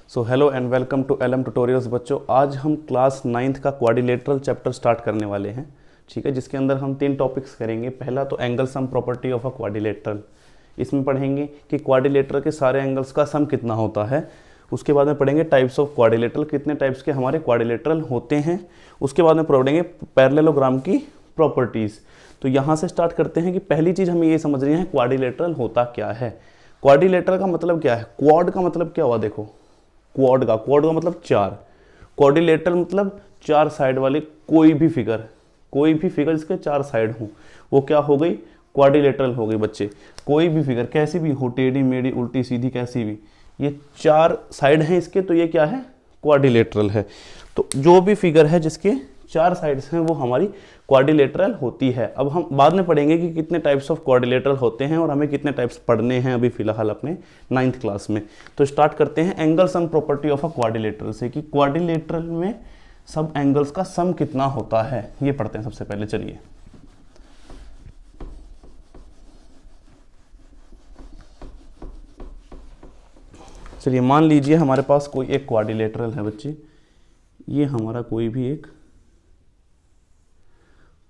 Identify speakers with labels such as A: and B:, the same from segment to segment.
A: So hello and welcome to LM tutorials बच्चों। आज हम क्लास 9th का क्वाड्रिलेटरल चैप्टर स्टार्ट करने वाले हैं। ठीक है, जिसके अंदर हम 3 टॉपिक्स करेंगे। पहला तो angle sum property of a quadrilateral, इसमें पढ़ेंगे कि क्वाड्रिलेटरल के सारे एंगल्स का सम कितना होता है। उसके बाद में पढ़ेंगे टाइप्स ऑफ क्वाड्रिलेटरल, कितने टाइप्स के हमारे क्वाड्रिलेटरल होते हैं। उसके बाद में पढ़ेंगे पैरेललोग्राम की प्रॉपर्टीज़। तो यहाँ से स्टार्ट करते हैं कि पहली चीज़ हमें ये समझनी है क्वाड्रिलेटरल होता क्या है। क्वाड्रिलेटरल का मतलब क्या है? क्वाड का मतलब क्या हुआ? देखो, क्वाड का मतलब चार, क्वाड्रिलेटरल मतलब चार साइड वाले कोई भी फिगर जिसके चार साइड हो वो क्या हो गई? क्वाड्रिलेटरल हो गई बच्चे। कोई भी फिगर कैसी भी हो, टेढ़ी मेढ़ी उल्टी सीधी कैसी भी, ये चार साइड हैं इसके, तो ये क्या है? क्वाड्रिलेटरल है। तो जो भी फिगर है जिसके चार साइड्स हैं वो हमारी क्वाड्रिलेटरल होती है। अब हम बाद में पढ़ेंगे कि कितने टाइप्स ऑफ क्वाड्रिलेटरल होते हैं और हमें कितने टाइप्स पढ़ने हैं अभी फिलहाल अपने 9th क्लास में। तो स्टार्ट करते हैं angle sum property of a quadrilateral से, कि क्वाड्रिलेटरल में सब एंगल्स का सम कितना होता है, ये पढ़ते हैं सबसे पहले। चलिए, मान लीजिए हमारे पास कोई एक क्वाड्रिलेटरल है बच्चे। ये हमारा कोई भी एक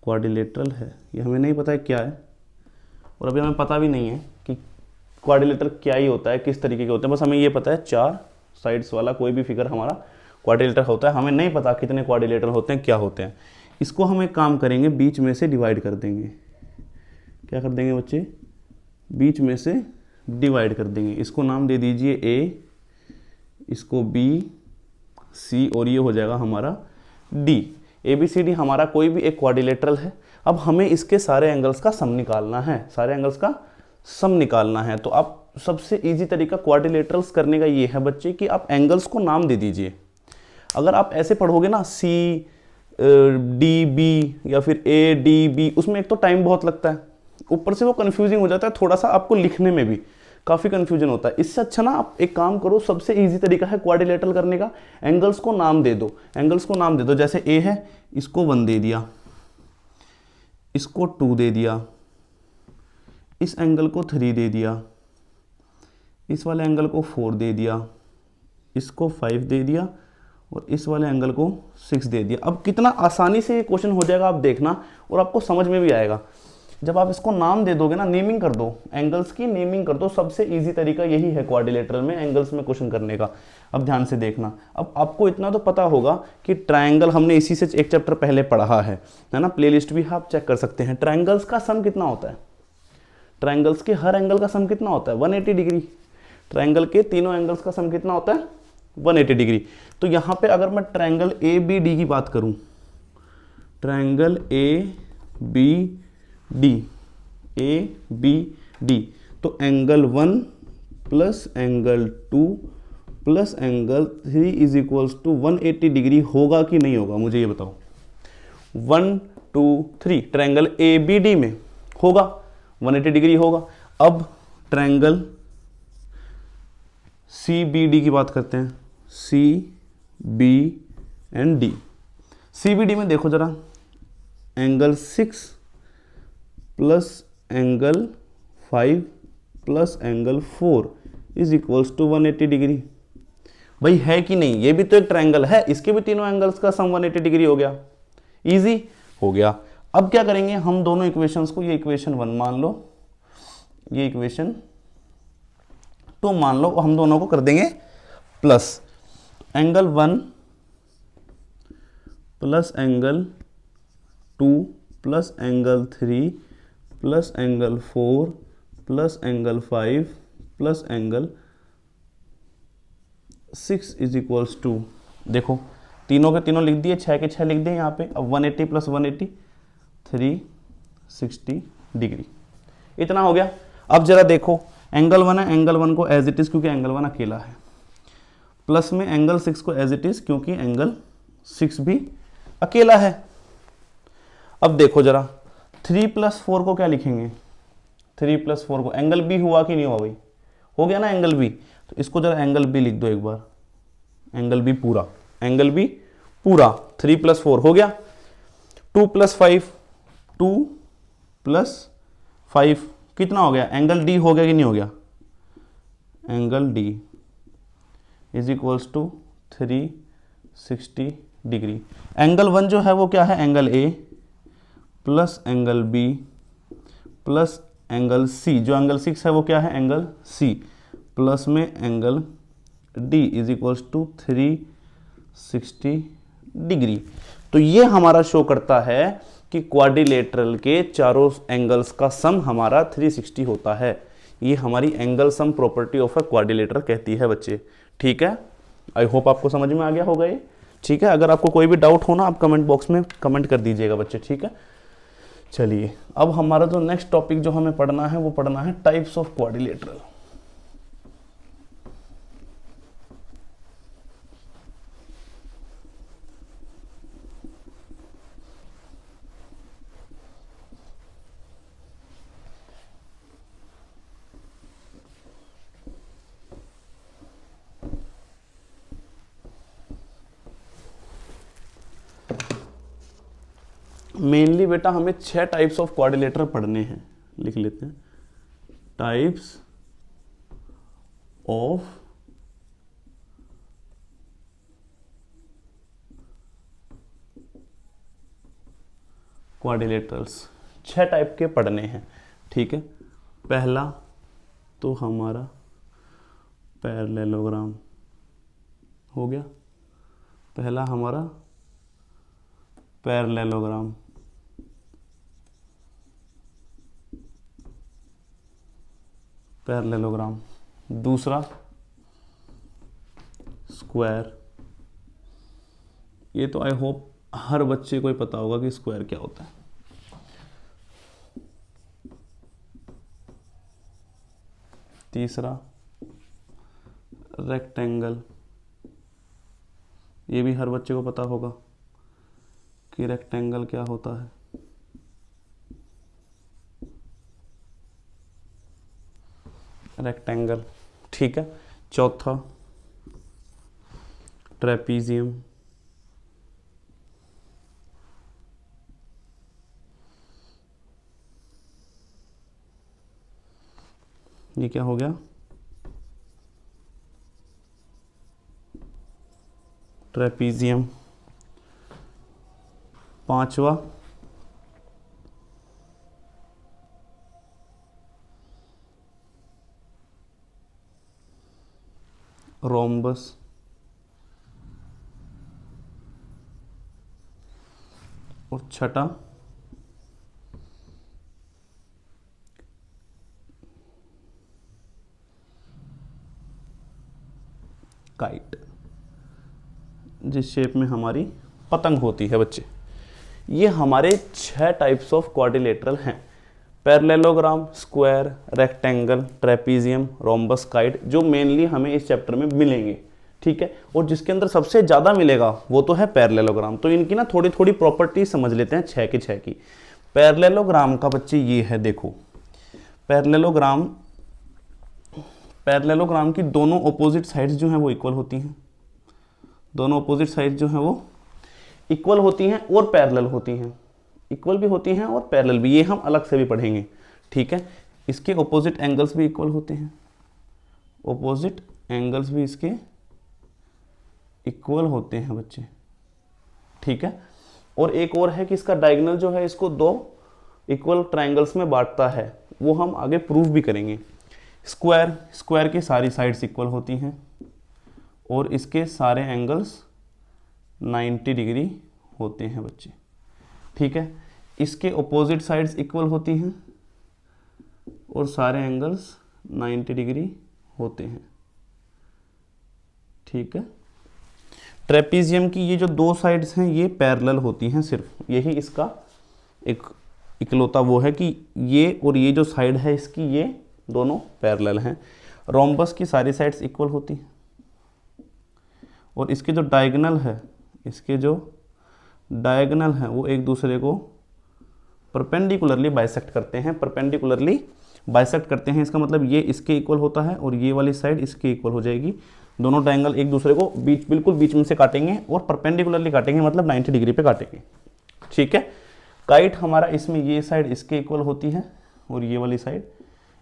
A: क्वाड्रिलेटरल है, ये हमें नहीं पता है क्या है, और अभी हमें पता भी नहीं है कि क्वाड्रिलेटरल क्या ही होता है, किस तरीके के होते हैं। बस हमें ये पता है चार साइड्स वाला कोई भी फिगर हमारा क्वाड्रिलेटरल होता है। हमें नहीं पता कितने क्वाड्रिलेटरल होते हैं, क्या होते हैं। इसको हम एक काम करेंगे, बीच में से डिवाइड कर देंगे। क्या कर देंगे बच्चे? बीच में से डिवाइड कर देंगे। इसको नाम दे दीजिए ए, इसको बी, सी, और ये हो जाएगा हमारा D. A B C D हमारा कोई भी एक क्वाड्रिलेटरल है। अब हमें इसके सारे एंगल्स का सम निकालना है। तो आप सबसे इजी तरीका क्वाड्रिलेटरल्स करने का ये है बच्चे कि आप एंगल्स को नाम दे दीजिए। अगर आप ऐसे पढ़ोगे ना, सी डी बी या फिर ए डी बी, उसमें एक तो टाइम बहुत लगता है, ऊपर से वो कंफ्यूजिंग हो जाता है, थोड़ा सा आपको लिखने में भी काफ़ी कंफ्यूजन होता है। इससे अच्छा ना आप एक काम करो, सबसे इजी तरीका है क्वाड्रिलेटरल करने का, एंगल्स को नाम दे दो। जैसे ए है, इसको 1 दे दिया, इसको 2 दे दिया, इस एंगल को 3 दे दिया, इस वाले एंगल को 4 दे दिया, इसको 5 दे दिया, और इस वाले एंगल को 6 दे दिया। अब कितना आसानी से ये क्वेश्चन हो जाएगा आप देखना, और आपको समझ में भी आएगा। जब आप इसको नाम दे दोगे ना, नेमिंग कर दो, एंगल्स की नेमिंग कर दो। सबसे इजी तरीका यही है क्वाड्रिलेटरल में एंगल्स में क्वेश्चन करने का। अब ध्यान से देखना, अब आपको इतना तो पता होगा कि ट्रायंगल हमने इसी से एक चैप्टर पहले पढ़ा है ना। प्लेलिस्ट भी आप चेक कर सकते हैं। ट्रायंगल्स का सम कितना होता है? ट्रायंगल्स के हर एंगल का सम कितना होता है? 180 डिग्री। ट्रायंगल के तीनों एंगल्स का सम कितना होता है? 180 डिग्री। तो यहाँ पे अगर मैं ट्रायंगल ए बी डी की बात करूँ, ट्रायंगल ए बी डी, तो angle 1 plus angle 2 plus angle 3 is equals to 180 degree होगा कि नहीं होगा? मुझे ये बताओ। 1 2 3 ट्रायंगल ए बी डी में होगा, 180 डिग्री होगा। अब ट्रायंगल सी बी डी की बात करते हैं, C B and D. C B D में देखो जरा, angle 6 plus angle 5 plus angle 4 is equals to 180 degree. भाई है कि नहीं? ये भी तो एक ट्रायंगल है, इसके भी तीनों एंगल्स का सम 180 डिग्री हो गया। इजी हो गया। अब क्या करेंगे हम दोनों इक्वेशंस को, ये इक्वेशन 1 मान लो, ये इक्वेशन 2 मान लो, हम दोनों को कर देंगे plus. Angle 1 plus angle 2 plus angle 3 plus angle 4 plus angle 5 plus angle 6 is equals to, देखो तीनों के तीनों लिख दिए, 6 के 6 लिख दिए यहाँ पे। अब 180 प्लस 180 360 डिग्री, इतना हो गया। अब जरा देखो, एंगल 1 है, एंगल 1 को एज इट इज क्योंकि एंगल 1 अकेला है, प्लस में एंगल 6 को एज इट इज क्योंकि एंगल 6 भी अकेला है। अब देखो जरा, 3 प्लस 4 को क्या लिखेंगे? 3 प्लस 4 को एंगल बी हुआ कि नहीं हुआ? भाई हो गया ना एंगल बी। तो इसको जरा एंगल बी लिख दो एक बार, एंगल बी पूरा, 3 प्लस 4 हो गया। 2 प्लस 5, 2 प्लस 5 कितना हो गया? एंगल डी हो गया कि नहीं हो गया? Angle D is equals to 360 degree. Angle 1 जो है वो क्या है, angle A plus angle B plus angle C, जो एंगल 6 है वो क्या है, एंगल सी, प्लस में angle D is equals to 360 degree. तो ये हमारा शो करता है कि क्वाड्रिलेटरल के चारों एंगल्स का सम हमारा 360 होता है। ये हमारी angle sum property of a quadrilateral कहती है बच्चे। ठीक है, आई होप आपको समझ में आ गया होगा ये। ठीक है, अगर आपको कोई भी डाउट हो ना, आप कमेंट बॉक्स में कमेंट कर दीजिएगा बच्चे। ठीक है, चलिए अब हमारा जो नेक्स्ट टॉपिक जो हमें पढ़ना है वो पढ़ना है टाइप्स ऑफ क्वाड्रिलेटरल। मेनली बेटा हमें 6 टाइप्स ऑफ क्वाड्रिलेटरल पढ़ने हैं, लिख लेते हैं। टाइप्स ऑफ क्वाड्रिलेटरल्स, 6 टाइप के पढ़ने हैं। ठीक है, पहला तो हमारा पैरेललोग्राम हो गया, पहला हमारा पैरेललोग्राम। पैरेललोग्राम, दूसरा स्क्वायर। ये तो आई होप हर बच्चे को ही पता होगा कि स्क्वायर क्या होता है। तीसरा रेक्टेंगल, ये भी हर बच्चे को पता होगा कि रेक्टेंगल क्या होता है। रेक्टेंगल, ठीक है। चौथा ट्रेपीजियम, ये क्या हो गया, ट्रेपीजियम। पांचवा रोम्बस, और छठा काइट, जिस शेप में हमारी पतंग होती है बच्चे। ये हमारे 6 टाइप्स ऑफ क्वाड्रिलेटरल हैं, parallelogram, square, rectangle, trapezium, rhombus, kite, जो मेनली हमें इस चैप्टर में मिलेंगे। ठीक है, और जिसके अंदर सबसे ज़्यादा मिलेगा वो तो है पैरेललोग्राम। तो इनकी ना थोड़ी थोड़ी प्रॉपर्टी समझ लेते हैं 6 के 6 की। पैरेललोग्राम का बच्चे ये है, देखो पैरेललोग्राम, पैरेललोग्राम की दोनों अपोजिट साइड्स जो हैं वो इक्वल होती हैं। दोनों अपोजिट साइड्स जो हैं वो इक्वल होती हैं और पैरेलल होती हैं। इक्वल भी होती हैं और पैरेलल भी, ये हम अलग से भी पढ़ेंगे। ठीक है, इसके ऑपोजिट एंगल्स भी इक्वल होते हैं, ऑपोजिट एंगल्स भी इसके इक्वल होते हैं बच्चे। ठीक है, और एक और है कि इसका डायगोनल जो है इसको 2 इक्वल ट्रायंगल्स में बांटता है, वो हम आगे प्रूफ भी करेंगे। स्क्वायर, स्क्वायर की सारी साइड्स इक्वल होती हैं और इसके सारे एंगल्स 90 डिग्री होते हैं बच्चे। ठीक है, इसके ऑपोजिट साइड्स इक्वल होती हैं और सारे एंगल्स 90 डिग्री होते हैं। ठीक है, ट्रेपीजियम की ये जो 2 साइड्स हैं ये पैरेलल होती हैं सिर्फ, यही इसका एक इकलौता वो है कि ये और ये जो साइड है इसकी, ये दोनों पैरेलल हैं। रोम्बस की सारी साइड्स इक्वल होती हैं और इसके जो डायगोनल है, इसके जो डायगोनल हैं वो एक दूसरे को परपेंडिकुलरली बाइसेक्ट करते हैं। परपेंडिकुलरली बाइसेक्ट करते हैं, इसका मतलब ये इसके इक्वल होता है और ये वाली साइड इसके इक्वल हो जाएगी। दोनों ट्रायंगल एक दूसरे को बिल्कुल बीच में से काटेंगे और परपेंडिकुलरली काटेंगे, मतलब 90 डिग्री पे काटेंगे। ठीक है, काइट हमारा इसमें ये साइड इसके इक्वल होती है और ये वाली साइड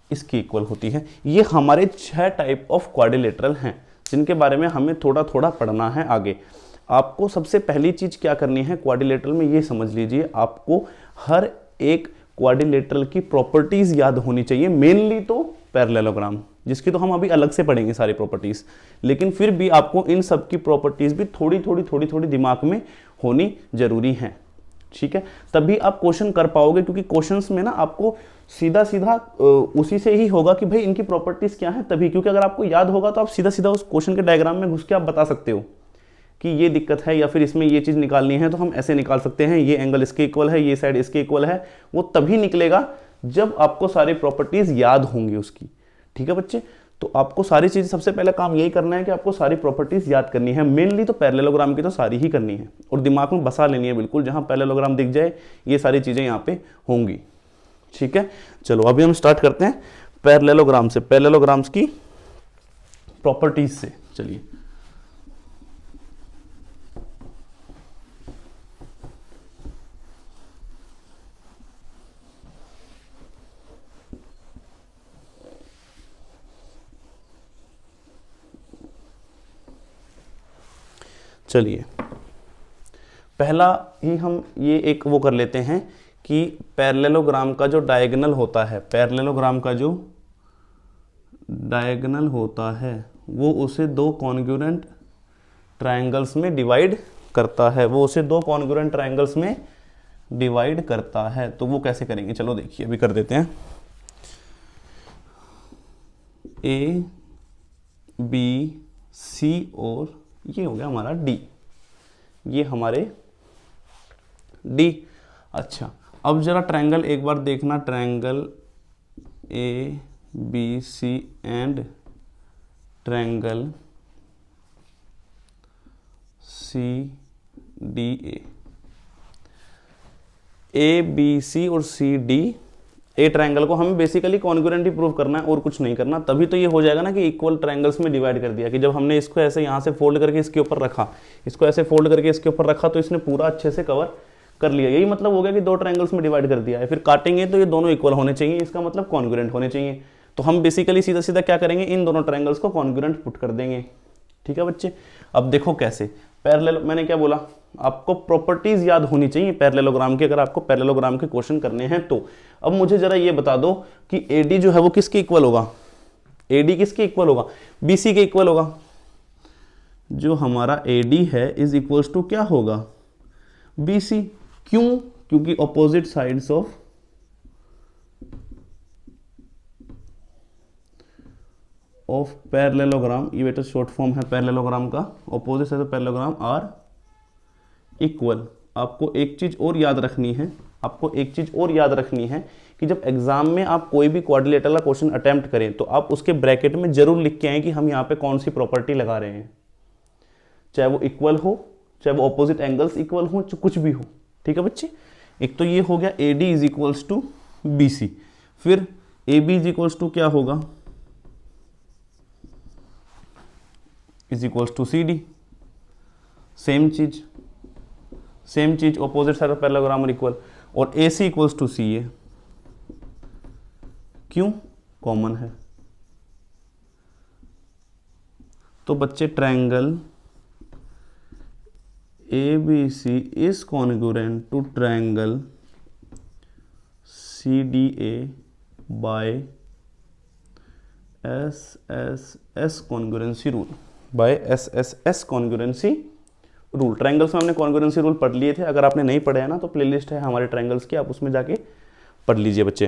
A: इसके इक्वल होती है। ये हमारे 6 टाइप ऑफ क्वाड्रिलेटरल हैं। जिनके बारे में हमें थोड़ा थोड़ा पढ़ना है आगे। आपको सबसे पहली चीज़ क्या करनी है क्वाड्रिलेटरल में, ये समझ लीजिए, आपको हर एक क्वाड्रिलेटरल की प्रॉपर्टीज़ याद होनी चाहिए, मेनली तो पैरेललोग्राम, जिसकी तो हम अभी अलग से पढ़ेंगे सारी प्रॉपर्टीज़, लेकिन फिर भी आपको इन सब की प्रॉपर्टीज़ भी थोड़ी थोड़ी दिमाग में होनी जरूरी है, ठीक है। तभी आप क्वेश्चन कर पाओगे, क्योंकि क्वेश्चंस में ना आपको सीधा सीधा उसी से ही होगा कि भाई इनकी प्रॉपर्टीज़ क्या है, तभी, क्योंकि अगर आपको याद होगा तो आप सीधा सीधा उस क्वेश्चन के डायग्राम में घुस के आप बता सकते हो कि ये दिक्कत है, या फिर इसमें ये चीज़ निकालनी है तो हम ऐसे निकाल सकते हैं, ये एंगल इसके इक्वल है, ये साइड इसके इक्वल है। वो तभी निकलेगा जब आपको सारी प्रॉपर्टीज़ याद होंगी उसकी, ठीक है बच्चे। तो आपको सारी चीज़, सबसे पहला काम यही करना है कि आपको सारी प्रॉपर्टीज़ याद करनी है, मेनली तो पैरेललोग्राम की तो सारी ही करनी है और दिमाग में बसा लेनी है बिल्कुल, जहाँ पैरेललोग्राम दिख जाए ये सारी चीज़ें यहाँ पे होंगी, ठीक है। चलो अभी हम स्टार्ट करते हैं पैरेललोग्राम से, पैरेललोग्राम्स की प्रॉपर्टीज़ से। चलिए चलिए पहला ही हम ये एक वो कर लेते हैं कि पैरेललोग्राम का जो डायगोनल होता है, पैरेललोग्राम का जो डायगोनल होता है वो उसे दो कॉन्ग्रुएंट ट्रायंगल्स में डिवाइड करता है, वो उसे दो कॉन्ग्रुएंट ट्रायंगल्स में डिवाइड करता है। तो वो कैसे करेंगे, चलो देखिए अभी कर देते हैं। ए बी सी और ये हो गया हमारा डी, ये हमारे डी। अच्छा अब जरा ट्रायंगल एक बार देखना, triangle A B C and triangle C D A B C और सी डी, ए ट्रायंगल को हमें बेसिकली कॉन्ग्रुएंट ही प्रूव करना है और कुछ नहीं करना, तभी तो ये हो जाएगा ना कि इक्वल ट्रायंगल्स में डिवाइड कर दिया, कि जब हमने इसको ऐसे यहाँ से फोल्ड करके इसके ऊपर रखा, इसको ऐसे फोल्ड करके इसके ऊपर रखा, तो इसने पूरा अच्छे से कवर कर लिया। यही मतलब हो गया कि दो ट्रायंगल्स में डिवाइड कर दिया है। फिर काटेंगे तो ये दोनों इक्वल होने चाहिए, इसका मतलब कॉन्ग्रुएंट होने चाहिए। तो हम बेसिकली सीधा सीधा क्या करेंगे, इन दोनों ट्रायंगल्स को कॉन्ग्रुएंट पुट कर देंगे, ठीक है बच्चे। अब देखो कैसे, पैरेलल, मैंने क्या बोला, आपको प्रॉपर्टीज याद होनी चाहिए पैरेललोग्राम की, अगर आपको पैरेललोग्राम के क्वेश्चन करने हैं तो। अब मुझे जरा ये बता दो कि AD जो है वो किसके इक्वल होगा, AD किसके इक्वल होगा, BC के इक्वल होगा। जो हमारा AD है इज इक्वल्स टू क्या होगा, BC। क्यों, क्योंकि ऑपोजिट साइड्स ऑफ पैरेललोग्राम, ये बेटा शॉर्ट फॉर्म है पैरेललोग्राम का, opposite side of parallelogram are equal. आपको एक चीज और याद रखनी है, आपको एक चीज और याद रखनी है कि जब एग्जाम में आप कोई भी क्वाड्रिलेटरल का क्वेश्चन अटेम्प्ट करें तो आप उसके ब्रैकेट में जरूर लिख के आए कि हम यहाँ पे कौन सी प्रॉपर्टी लगा रहे हैं, चाहे वो इक्वल हो, चाहे वो ऑपोजिट एंगल्स इक्वल हो, कुछ भी हो, ठीक है बच्चे। एक तो ये हो गया AD is equals to BC, फिर AB इज इक्वल्स टू क्या होगा, is equals to CD। Same चीज ऑपोजिट साइड ऑफ पैरेललोग्राम और इक्वल, और AC इक्वल्स टू CA। क्यों, कॉमन है। तो बच्चे triangle ABC is congruent to triangle CDA by SSS congruency rule, by SSS congruency rule. Triangles में हमने congruency rule पढ़ लिए थे, अगर आपने नहीं पढ़े हैं ना तो प्लेलिस्ट है हमारे ट्रायंगल्स की, आप उसमें जाके पढ़ लीजिए बच्चे।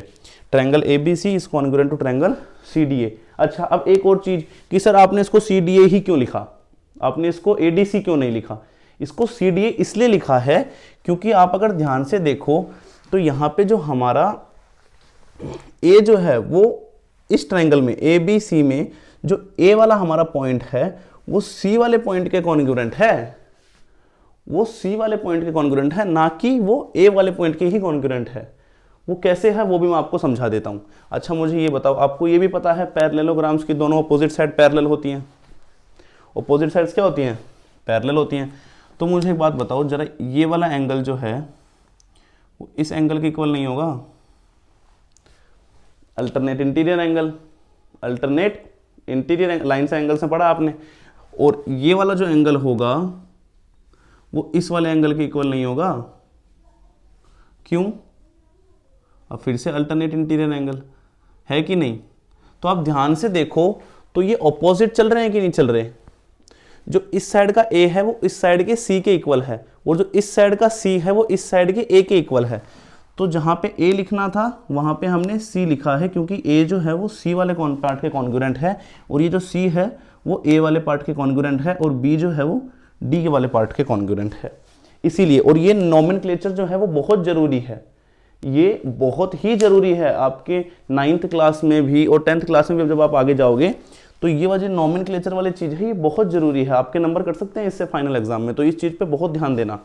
A: Triangle ABC is congruent to triangle CDA। अच्छा अब एक और चीज कि सर आपने इसको CDA ही क्यों लिखा, आपने इसको ADC क्यों नहीं लिखा। इसको CDA इसलिए लिखा है क्योंकि आप अगर ध्यान से देखो तो यहाँ पे जो हमारा A जो है वो इस ट्रायंगल में ABC में जो A वाला हमारा पॉइंट है वो C वाले पॉइंट के कॉन्ग्रुएंट है, वो C वाले पॉइंट के कॉन्ग्रुएंट है, ना कि वो A वाले पॉइंट के ही कॉन्ग्रुएंट है। वो कैसे है वो भी मैं आपको समझा देता हूँ। अच्छा मुझे ये बताओ, आपको ये भी पता है पैरेललोग्राम्स की दोनों अपोजिट साइड पैरेलल होती हैं, अपोजिट साइड्स क्या होती हैं, पैरेलल होती हैं। तो मुझे एक बात बताओ जरा, ये वाला एंगल जो है वो इस एंगल के इक्वल नहीं होगा, alternate interior angle, alternate interior line से एंगल से पढ़ा आपने। और ये वाला जो एंगल होगा वो इस वाले एंगल के इक्वल नहीं होगा। क्यों? अब फिर से अल्टरनेट इंटीरियर एंगल है कि नहीं? तो आप ध्यान से देखो तो ये ऑपोजिट चल रहे हैं कि नहीं चल रहे? जो इस साइड का ए है वो इस साइड के सी के इक्वल है, और जो इस साइड का सी है वो इस साइड के ए के इक्वल है। तो जहां पे ए लिखना था वहां पे हमने सी लिखा है, क्योंकि ए जो है वो सी वाले पार्ट के कॉन्ग्रुएंट है, और ये जो सी है वो ए वाले पार्ट के कॉन्ग्रुएंट है, और बी जो है वो डी के वाले पार्ट के कॉन्ग्रुएंट है। इसीलिए, और ये नोमेनक्लेचर जो है वो बहुत जरूरी है, ये बहुत ही जरूरी है आपके 9th क्लास में भी और 10th क्लास में भी जब आप आगे जाओगे तो ये वजह नोमेनक्लेचर वाली चीज़ है, ये बहुत ज़रूरी है, आपके नंबर कट सकते हैं इससे फाइनल एग्जाम में, तो इस चीज़ पे बहुत ध्यान देना।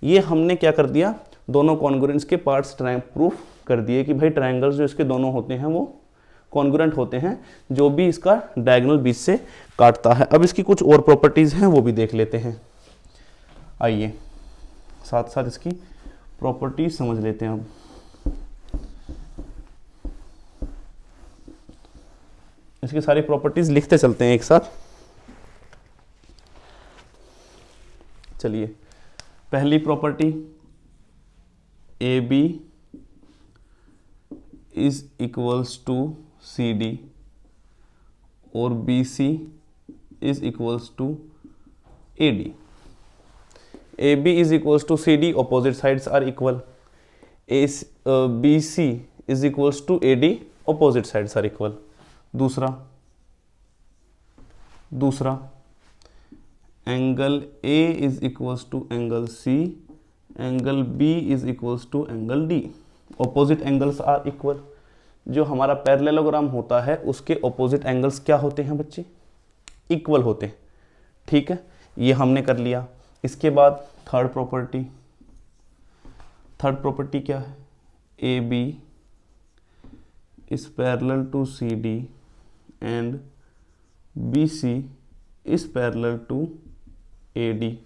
A: ये हमने क्या कर दिया, दोनों कॉन्ग्रुएंट्स के पार्ट्स प्रूफ कर दिए कि भाई ट्रायंगल्स जो इसके दोनों होते हैं वो कॉन्ग्रुएंट होते हैं, जो भी इसका डायगोनल बीच से काटता है। अब इसकी कुछ और प्रॉपर्टीज़ हैं वो भी देख लेते हैं, आइए साथ साथ इसकी प्रॉपर्टीज समझ लेते हैं। अब इसकी सारी प्रॉपर्टीज लिखते चलते हैं एक साथ। चलिए, पहली property A B is equals to C D और B C is equals to A D. A B is equals to C D, opposite sides are equal. B C is equals to A D, opposite sides are equal. दूसरा angle A is equals to angle C, angle B is equals to angle D, opposite angles are equal. जो हमारा parallelogram होता है उसके opposite angles क्या होते हैं बच्चे? इक्वल होते हैं। ठीक है, ये हमने कर लिया। इसके बाद थर्ड प्रॉपर्टी क्या है? A B is parallel to C D and B C is parallel to A D.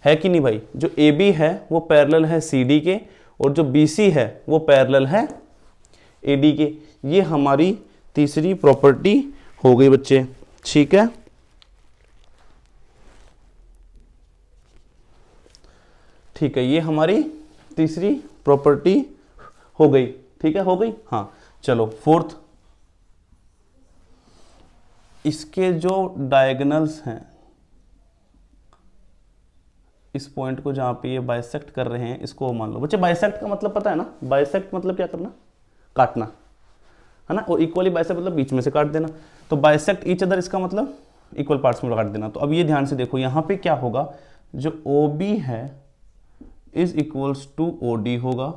A: है कि नहीं भाई? जो ए बी है वो पैरेलल है सी डी के, और जो बी सी है वो पैरेलल है ए डी के। ये हमारी तीसरी प्रॉपर्टी हो गई बच्चे। ठीक है, ठीक है, ये हमारी तीसरी प्रॉपर्टी हो गई। ठीक है, हो गई। हाँ, चलो फोर्थ, इसके जो डायगोनल्स हैं, इस पॉइंट को जहां पे ये बाइसेक्ट कर रहे हैं इसको मान लो बच्चे। बाइसेक्ट का मतलब पता है ना? बाइसेक्ट मतलब क्या करना? काटना, है ना? और इक्वली बाइसेक्ट मतलब बीच में से काट देना। तो बाइसेक्ट ईच अदर इसका मतलब इक्वल पार्ट्स में काट देना। तो अब ये ध्यान से देखो, यहां पे क्या होगा, जो ओ बी है is equals to O D होगा,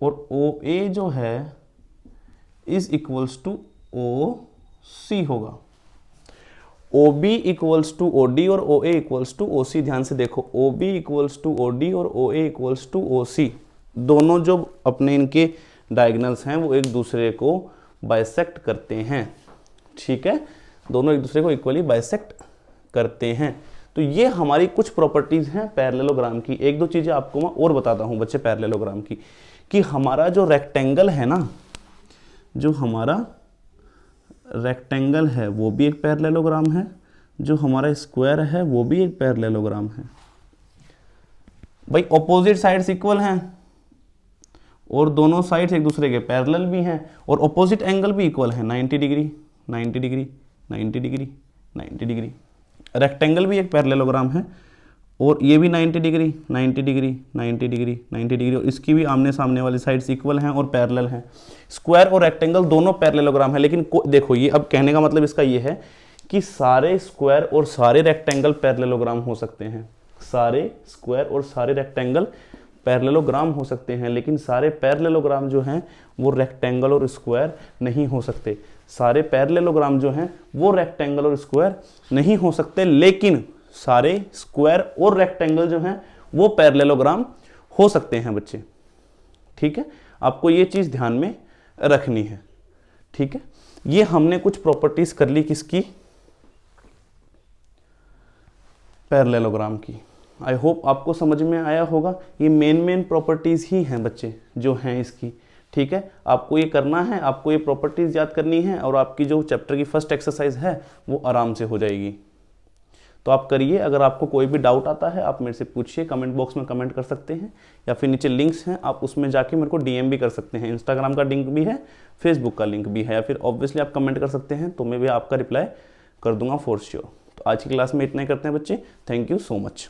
A: और ओ ए जो है is equals to O C होगा। O B equals to O D और O A equals to O सी। ध्यान से देखो, O B equals to O D और O A equals to O सी, दोनों जो अपने इनके डायगोनल्स हैं वो एक दूसरे को बाइसेक्ट करते हैं। ठीक है, दोनों एक दूसरे को इक्वली बाइसेक्ट करते हैं। तो ये हमारी कुछ प्रॉपर्टीज हैं पैरेललोग्राम की। एक दो चीजें आपको मैं और बताता हूं बच्चे पैरेललोग्राम की, कि हमारा जो रेक्टेंगल है ना, जो हमारा रेक्टेंगल है वो भी एक पैरेललोग्राम है, जो हमारा स्क्वायर है वो भी एक पैरेललोग्राम है। भाई ऑपोजिट साइड्स इक्वल हैं और दोनों साइड्स एक दूसरे के पैरेलल भी हैं, और ऑपोजिट एंगल भी इक्वल है, 90 degree 90 degree 90 degree 90 degree. Rectangle भी एक पैरेललोग्राम है, और ये भी 90 डिग्री 90 डिग्री 90 डिग्री 90 डिग्री, और इसकी भी आमने सामने वाली साइड्स इक्वल हैं और पैरेलल हैं। स्क्वायर और रेक्टेंगल दोनों पैरेललोग्राम है, लेकिन देखो ये अब कहने का मतलब इसका ये है कि सारे स्क्वायर और सारे रेक्टेंगल पैरेललोग्राम हो सकते हैं। सारे स्क्वायर और सारे रेक्टेंगल पैरेललोग्राम हो सकते हैं, लेकिन सारे पैरेललोग्राम जो हैं वो रेक्टेंगल और स्क्वायर नहीं हो सकते। सारे पैरेललोग्राम जो हैं वो रेक्टेंगल और स्क्वायर नहीं हो सकते, लेकिन सारे स्क्वायर और रेक्टेंगल जो हैं वो पैरेललोग्राम हो सकते हैं बच्चे। ठीक है, आपको ये चीज ध्यान में रखनी है। ठीक है, ये हमने कुछ प्रॉपर्टीज कर ली किसकी? पैरेललोग्राम की। आई होप आपको समझ में आया होगा। ये मेन प्रॉपर्टीज ही हैं बच्चे जो हैं इसकी। ठीक है, आपको ये करना है, आपको ये प्रॉपर्टीज़ याद करनी है और आपकी जो चैप्टर की फर्स्ट एक्सरसाइज है वो आराम से हो जाएगी। तो आप करिए। अगर आपको कोई भी डाउट आता है आप मेरे से पूछिए, कमेंट बॉक्स में कमेंट कर सकते हैं या फिर नीचे लिंक्स हैं आप उसमें जाके मेरे को डीएम भी कर सकते हैं। इंस्टाग्राम का लिंक भी है, फेसबुक का लिंक भी है, या फिर ऑब्वियसली आप कमेंट कर सकते हैं तो मैं भी आपका रिप्लाई कर दूंगा फॉर श्योर। तो आज की क्लास में इतना ही करते हैं बच्चे। Thank you so much.